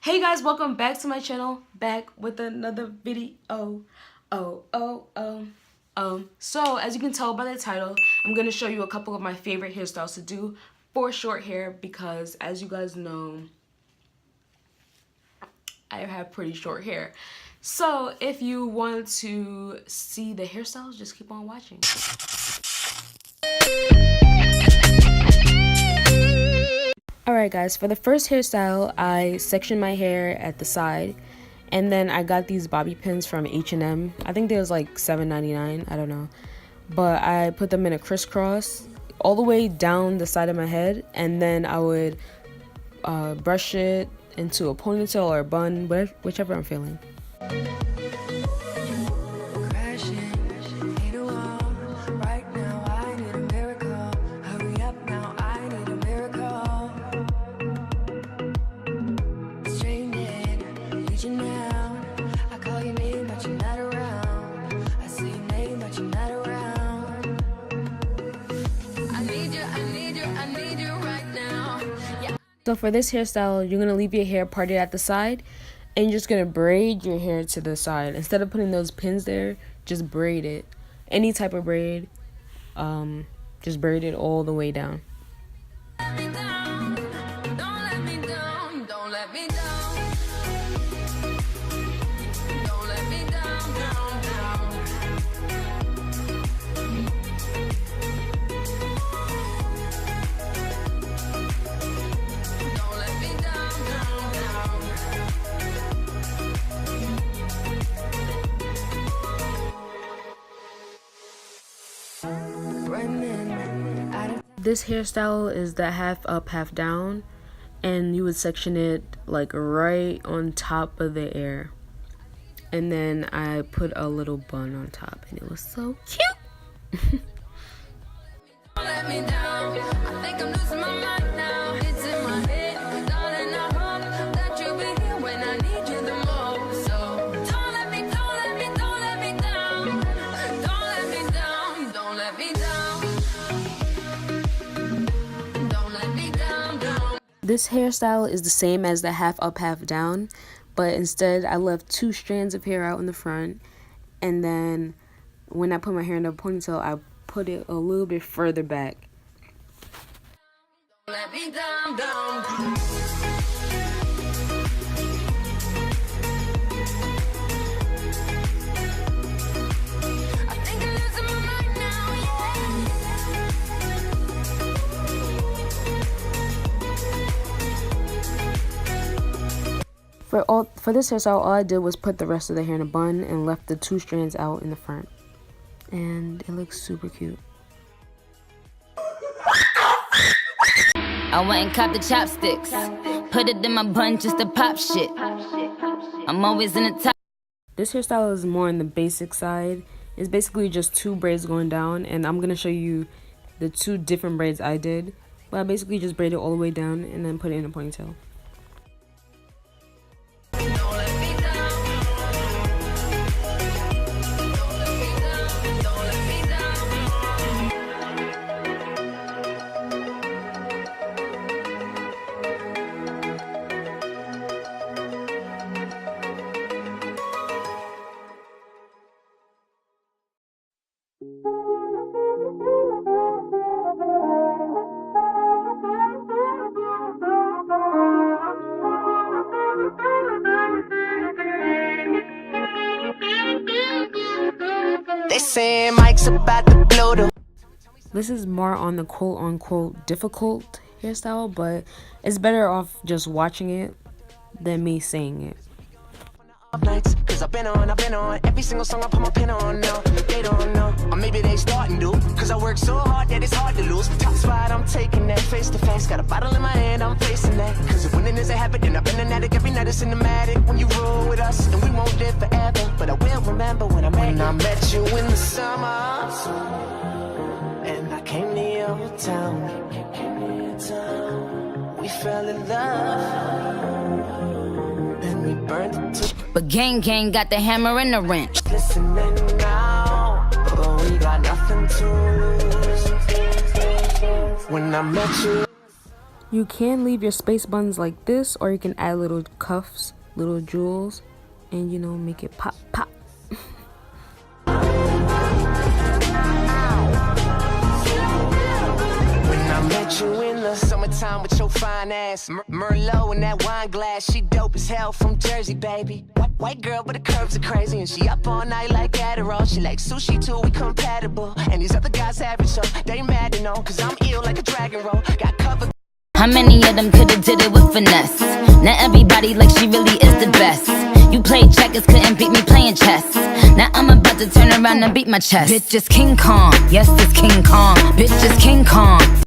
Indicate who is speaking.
Speaker 1: Hey guys, welcome back to my channel, back with another video. So as you can tell by the title, I'm gonna show you a couple of my favorite hairstyles to do for short hair because as you guys know, I have pretty short hair. So if you want to see the hairstyles, just keep on watching. Alright guys, for the first hairstyle, I sectioned my hair at the side, and then I got these bobby pins from H&M. I think they was like $7.99, I don't know. But I put them in a crisscross all the way down the side of my head, and then I would brush it into a ponytail or a bun, whichever I'm feeling. So for this hairstyle, you're going to leave your hair parted at the side, and you're just going to braid your hair to the side. Instead of putting those pins there, just braid it. Any type of braid, just braid it all the way down. This hairstyle is the half up, half down, and you would section it like right on top of the ear. And then I put a little bun on top, and it was so cute. This hairstyle is the same as the half up, half down, but instead I left 2 strands of hair out in the front, and then when I put my hair in a ponytail, I put it a little bit further back. Let me down. For this hairstyle, all I did was put the rest of the hair in a bun and left the 2 strands out in the front. And it looks super cute.
Speaker 2: I went and copped the chopsticks. Put it in my bun just to pop shit. I'm always in the top.
Speaker 1: This hairstyle is more on the basic side. It's basically just 2 braids going down, and I'm going to show you the 2 different braids I did. But I basically just braided all the way down and then put it in a ponytail.
Speaker 3: They say Mike's about to blow the.
Speaker 1: This is more on the quote-unquote difficult hairstyle, but it's better off just watching it than me saying it.
Speaker 3: Nights, cause I've been on every single song I put my pin on now. They don't know, or maybe they starting to, cause I work so hard that it's hard to lose. Top spot, I'm taking that face to face. Got a bottle in my hand, I'm facing that. Cause if winning is a habit, then I've been an addict. Every night it's cinematic. When you roll with us, and we won't live forever, but I will remember when I met you in the summer. And I came to your town. We fell in love. Then we burned it to.
Speaker 2: But gang got the hammer and the wrench.
Speaker 3: Listening now, but we got nothing to lose. When I met you.
Speaker 1: You can leave your space buns like this, or you can add little cuffs, little jewels, and you know, make it pop pop.
Speaker 3: You in the summertime with your fine ass Merlot in that wine glass. She dope as hell from Jersey, baby. White girl, but the curves are crazy. And she up all night like Adderall. She like sushi too, we compatible. And these other guys average, so they mad to know. Cause I'm ill like a dragon roll. Got covered.
Speaker 2: How many of them could've did it with finesse? Now everybody like she really is the best. You played checkers, couldn't beat me playing chess. Now I'm about to turn around and beat my chest. Bitch is King Kong, yes, it's King Kong. Bitch is King Kong.